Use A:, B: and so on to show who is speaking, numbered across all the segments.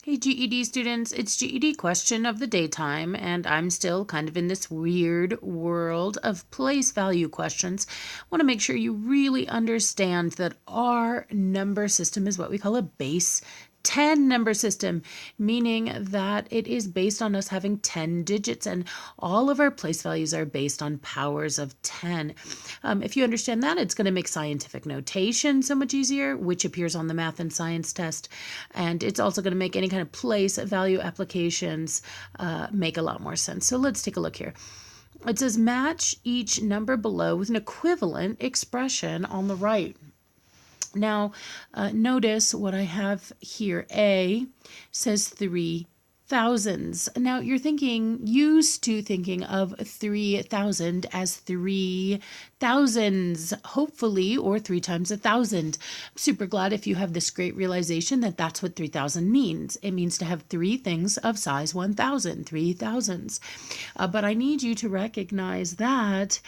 A: Hey GED students, it's GED question of the daytime, and I'm still kind of in this weird world of place value questions. I want to make sure you really understand that our number system is what we call a base 10 number system, meaning that it is based on us having 10 digits, and all of our place values are based on powers of 10. If you understand that, it's going to make scientific notation so much easier, which appears on the math and science test, and it's also going to make any kind of place value applications make a lot more sense. So let's take a look here. It says match each number below with an equivalent expression on the right. Now, notice what I have here. A says 3,000s. Now, you're used to thinking of 3,000 as 3,000s, hopefully, or 3 times 1,000. I'm super glad if you have this great realization that that's what 3,000 means. It means to have 3 things of size 1,000, 3,000s. But I need you to recognize that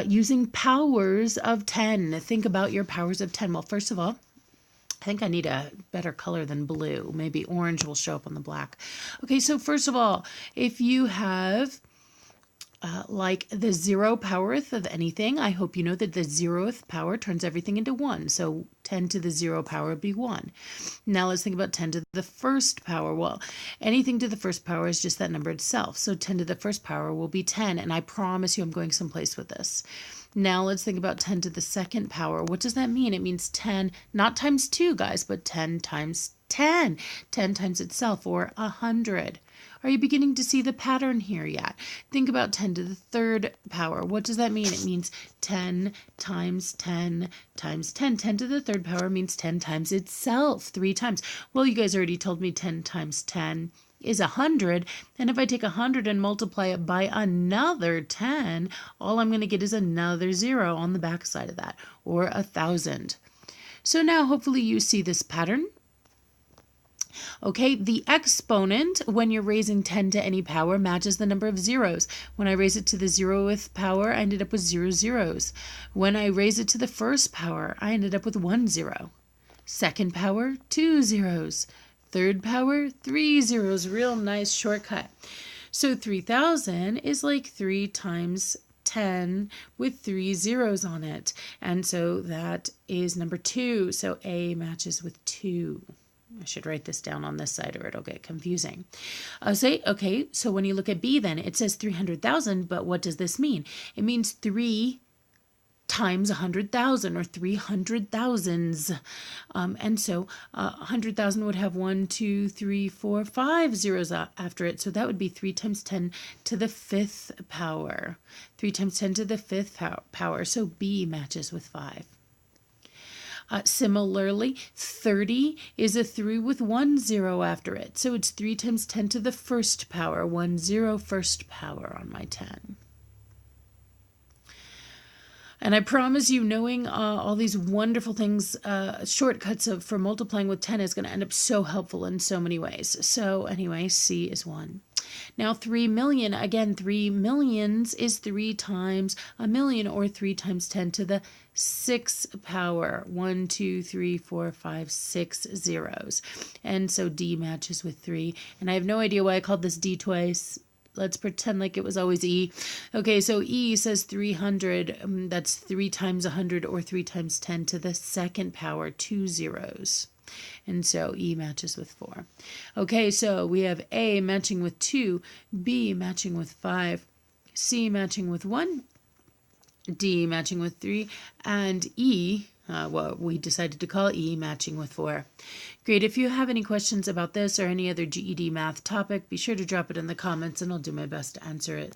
A: using powers of 10. Think about your powers of 10. Well, first of all, I think I need a better color than blue. Maybe orange will show up on the black. Okay, so first of all, if you have like the 0 powerth of anything, I hope you know that the 0th power turns everything into 1. So 10 to the 0 power would be 1. Now let's think about 10 to the first power. Well, anything to the first power is just that number itself. So 10 to the first power will be 10. And I promise you I'm going someplace with this. Now let's think about 10 to the second power. What does that mean? It means 10, not times 2, guys, but 10 times 10. 10 times itself, or 100. Are you beginning to see the pattern here yet? Think about 10 to the third power. What does that mean? It means 10 times 10 times 10. 10 to the third power means 10 times itself, 3 times. Well, you guys already told me 10 times 10 is 100, and if I take 100 and multiply it by another 10, all I'm going to get is another 0 on the back side of that, or 1,000. So now hopefully you see this pattern. Okay, the exponent, when you're raising 10 to any power, matches the number of zeros. When I raise it to the 0th power, I ended up with 0 zeros. When I raise it to the first power, I ended up with 1 0. Second power, 2 zeros. Third power, 3 zeros. Real nice shortcut. So 3,000 is like 3 times 10 with 3 zeros on it. And so that is number 2. So A matches with 2. I should write this down on this side or it'll get confusing. Okay, so when you look at B then, it says 300,000, but what does this mean? It means 3 times 100,000 or 300,000s. And so 100,000 would have 1, 2, 3, 4, 5 zeros after it. So that would be 3 times 10 to the 5th power. 3 times 10 to the 5th power. So B matches with 5. Similarly, 30 is a 3 with 1 0 after it. So it's 3 times 10 to the first power, 1 0 first power on my 10. And I promise you, knowing all these wonderful things, shortcuts for multiplying with 10 is going to end up so helpful in so many ways. So anyway, C is 1. Now 3 million, again, 3 millions is 3 times a million, or 3 times 10 to the 6th power. 1, 2, 3, 4, 5, 6 zeros. And so D matches with 3. And I have no idea why I called this D twice. Let's pretend like it was always E. Okay, so E says 300. That's 3 times 100, or 3 times 10 to the 2nd power, 2 zeros. And so E matches with 4. Okay, so we have A matching with 2, B matching with 5, C matching with 1, D matching with 3, and E, what we decided to call E, matching with 4. Great. If you have any questions about this or any other GED math topic, be sure to drop it in the comments and I'll do my best to answer it.